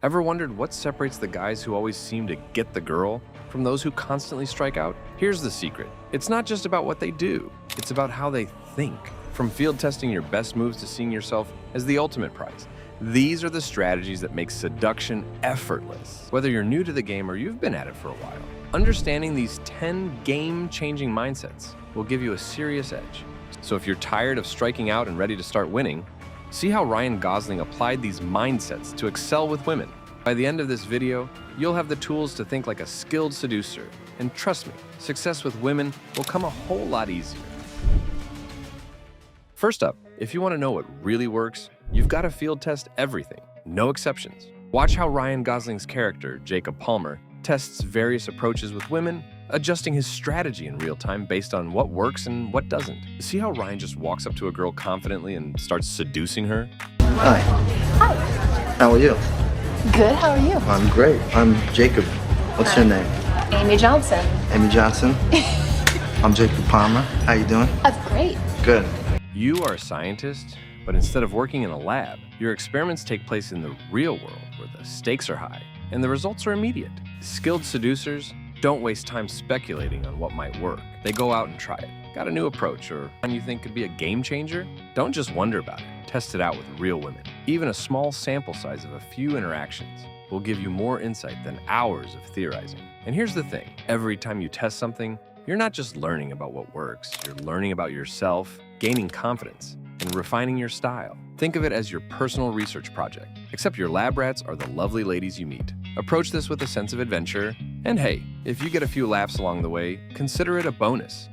Ever wondered what separates the guys who always seem to get the girl from those who constantly strike out? Here's the secret. It's not just about what they do, it's about how they think. From field testing your best moves to seeing yourself as the ultimate prize. These are the strategies that make seduction effortless. Whether you're new to the game or you've been at it for a while, understanding these 10 game-changing mindsets will give you a serious edge. So if you're tired of striking out and ready to start winning, see how Ryan Gosling applied these mindsets to excel with women. By the end of this video, you'll have the tools to think like a skilled seducer. And trust me, success with women will come a whole lot easier. First up, if you want to know what really works, you've got to field test everything, no exceptions. Watch how Ryan Gosling's character, Jacob Palmer, tests various approaches with women, adjusting his strategy in real time based on what works and what doesn't. See how Ryan just walks up to a girl confidently and starts seducing her? Hi. Hi. How are you? Good, how are you? I'm great. I'm Jacob. What's your name? Amy Johnson. Amy Johnson. I'm Jacob Palmer. How you doing? That's great. Good. You are a scientist, but instead of working in a lab, your experiments take place in the real world where the stakes are high and the results are immediate. Skilled seducers don't waste time speculating on what might work. They go out and try it. Got a new approach or one you think could be a game changer? Don't just wonder about it. Test it out with real women. Even a small sample size of a few interactions will give you more insight than hours of theorizing. And here's the thing. Every time you test something, you're not just learning about what works. You're learning about yourself, gaining confidence, and refining your style. Think of it as your personal research project, except your lab rats are the lovely ladies you meet. Approach this with a sense of adventure, and hey, if you get a few laughs along the way, consider it a bonus.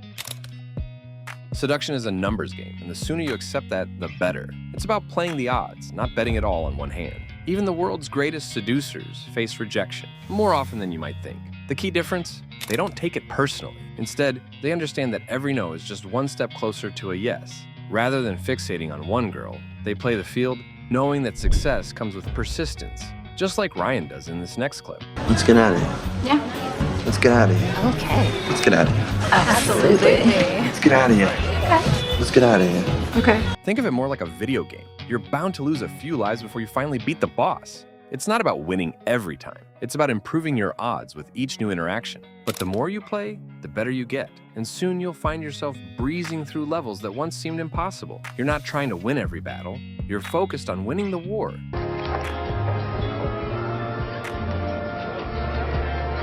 Seduction is a numbers game, and the sooner you accept that, the better. It's about playing the odds, not betting it all on one hand. Even the world's greatest seducers face rejection, more often than you might think. The key difference? They don't take it personally. Instead, they understand that every no is just one step closer to a yes. Rather than fixating on one girl, they play the field, knowing that success comes with persistence, just like Ryan does in this next clip. Let's get out of here. Yeah. Let's get out of here. Okay. Let's get out of here. Absolutely. Let's get out of here. Okay. Let's get out of here. Okay. Think of it more like a video game. You're bound to lose a few lives before you finally beat the boss. It's not about winning every time. It's about improving your odds with each new interaction. But the more you play, the better you get. And soon you'll find yourself breezing through levels that once seemed impossible. You're not trying to win every battle. You're focused on winning the war.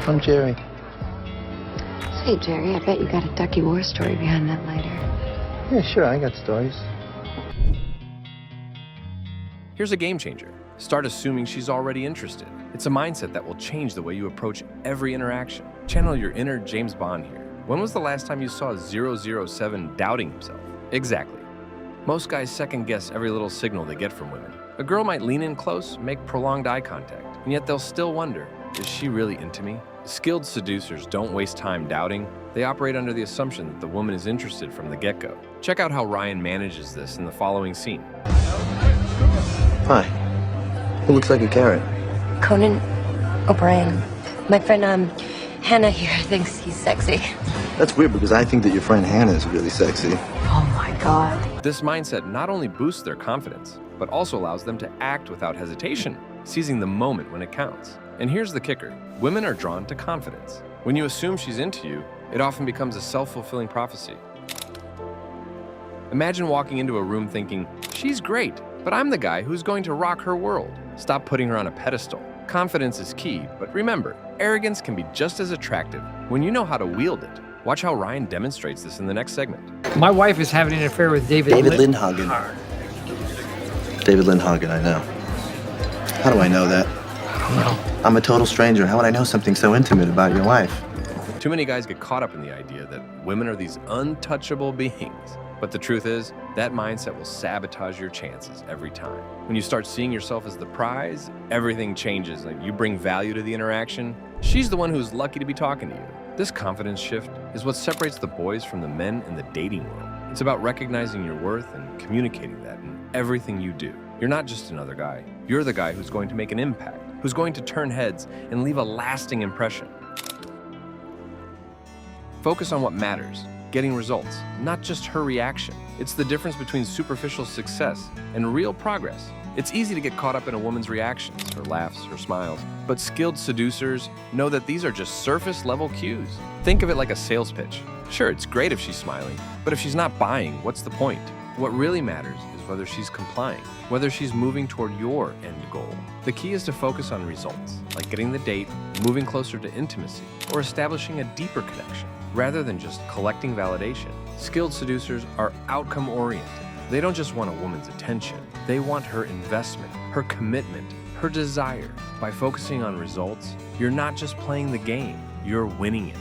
I'm Jerry. Say, Jerry, I bet you got a ducky war story behind that lighter. Yeah, sure, I got stories. Here's a game changer. Start assuming she's already interested. It's a mindset that will change the way you approach every interaction. Channel your inner James Bond here. When was the last time you saw 007 doubting himself? Exactly. Most guys second-guess every little signal they get from women. A girl might lean in close, make prolonged eye contact, and yet they'll still wonder, is she really into me? Skilled seducers don't waste time doubting. They operate under the assumption that the woman is interested from the get-go. Check out how Ryan manages this in the following scene. Hi. Who looks like a carrot? Conan O'Brien. My friend, Hannah here thinks he's sexy. That's weird because I think that your friend Hannah is really sexy. Oh my God. This mindset not only boosts their confidence, but also allows them to act without hesitation, seizing the moment when it counts. And here's the kicker. Women are drawn to confidence. When you assume she's into you, it often becomes a self-fulfilling prophecy. Imagine walking into a room thinking, she's great, but I'm the guy who's going to rock her world. Stop putting her on a pedestal. Confidence is key, but remember, arrogance can be just as attractive when you know how to wield it. Watch how Ryan demonstrates this in the next segment. My wife is having an affair with David Lindhagen. David Lindhagen, I know. How do I know that? No. I'm a total stranger. How would I know something so intimate about your wife? Too many guys get caught up in the idea that women are these untouchable beings. But the truth is, that mindset will sabotage your chances every time. When you start seeing yourself as the prize, everything changes. Like you bring value to the interaction. She's the one who's lucky to be talking to you. This confidence shift is what separates the boys from the men in the dating world. It's about recognizing your worth and communicating that in everything you do. You're not just another guy. You're the guy who's going to make an impact, who's going to turn heads and leave a lasting impression. Focus on what matters, getting results, not just her reaction. It's the difference between superficial success and real progress. It's easy to get caught up in a woman's reactions, her laughs, her smiles. But skilled seducers know that these are just surface-level cues. Think of it like a sales pitch. Sure, it's great if she's smiling, but if she's not buying, what's the point? What really matters is whether she's complying, whether she's moving toward your end goal. The key is to focus on results, like getting the date, moving closer to intimacy, or establishing a deeper connection, rather than just collecting validation. Skilled seducers are outcome-oriented. They don't just want a woman's attention. They want her investment, her commitment, her desire. By focusing on results, you're not just playing the game, you're winning it.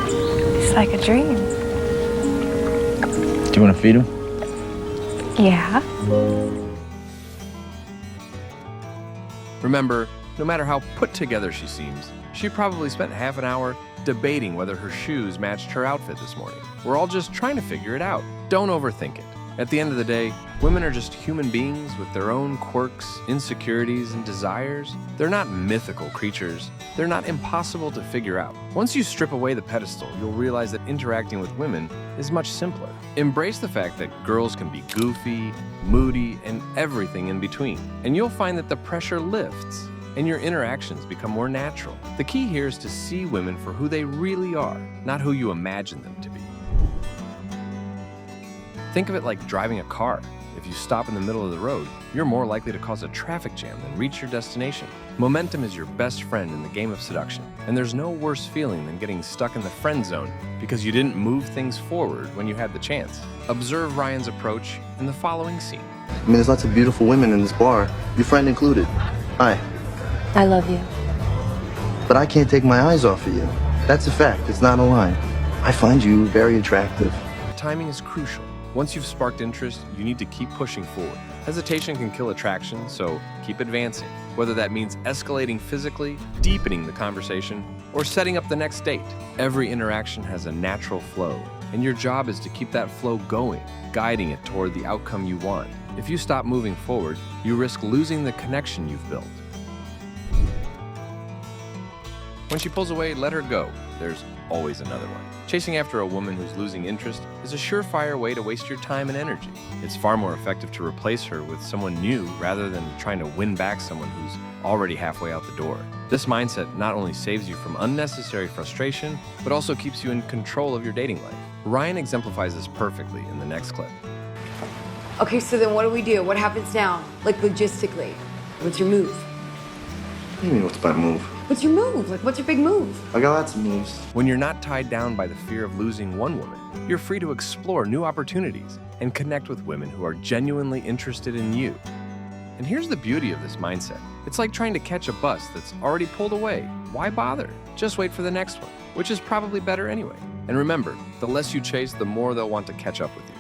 It's like a dream. Do you want to feed him? Yeah. Remember, no matter how put together she seems, she probably spent half an hour debating whether her shoes matched her outfit this morning. We're all just trying to figure it out. Don't overthink it. At the end of the day, women are just human beings with their own quirks, insecurities, and desires. They're not mythical creatures. They're not impossible to figure out. Once you strip away the pedestal, you'll realize that interacting with women is much simpler. Embrace the fact that girls can be goofy, moody, and everything in between. And you'll find that the pressure lifts and your interactions become more natural. The key here is to see women for who they really are, not who you imagine them to be. Think of it like driving a car. If you stop in the middle of the road, you're more likely to cause a traffic jam than reach your destination. Momentum is your best friend in the game of seduction, and there's no worse feeling than getting stuck in the friend zone because you didn't move things forward when you had the chance. Observe Ryan's approach in the following scene. I mean, there's lots of beautiful women in this bar, your friend included. Hi. I love you. But I can't take my eyes off of you. That's a fact. It's not a lie. I find you very attractive. Timing is crucial. Once you've sparked interest, you need to keep pushing forward. Hesitation can kill attraction, so keep advancing. Whether that means escalating physically, deepening the conversation, or setting up the next date. Every interaction has a natural flow, and your job is to keep that flow going, guiding it toward the outcome you want. If you stop moving forward, you risk losing the connection you've built. When she pulls away, let her go. There's always another one. Chasing after a woman who's losing interest is a surefire way to waste your time and energy. It's far more effective to replace her with someone new rather than trying to win back someone who's already halfway out the door. This mindset not only saves you from unnecessary frustration, but also keeps you in control of your dating life. Ryan exemplifies this perfectly in the next clip. Okay, so then what do we do? What happens now? Like logistically, what's your move? What do you mean, what's my move? What's your move? Like, what's your big move? I got lots of moves. When you're not tied down by the fear of losing one woman, you're free to explore new opportunities and connect with women who are genuinely interested in you. And here's the beauty of this mindset. It's like trying to catch a bus that's already pulled away. Why bother? Just wait for the next one, which is probably better anyway. And remember, the less you chase, the more they'll want to catch up with you.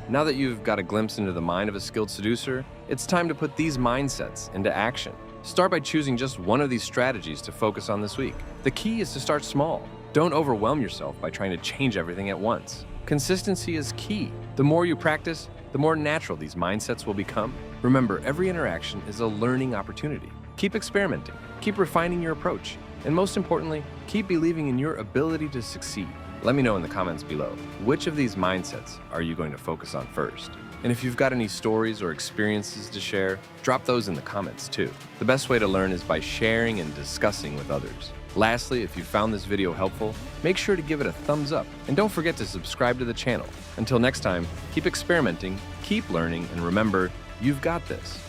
Now that you've got a glimpse into the mind of a skilled seducer, it's time to put these mindsets into action. Start by choosing just one of these strategies to focus on this week. The key is to start small. Don't overwhelm yourself by trying to change everything at once. Consistency is key. The more you practice, the more natural these mindsets will become. Remember, every interaction is a learning opportunity. Keep experimenting, keep refining your approach, and most importantly, keep believing in your ability to succeed. Let me know in the comments below, which of these mindsets are you going to focus on first? And if you've got any stories or experiences to share, drop those in the comments too. The best way to learn is by sharing and discussing with others. Lastly, if you found this video helpful, make sure to give it a thumbs up and don't forget to subscribe to the channel. Until next time, keep experimenting, keep learning, and remember, you've got this.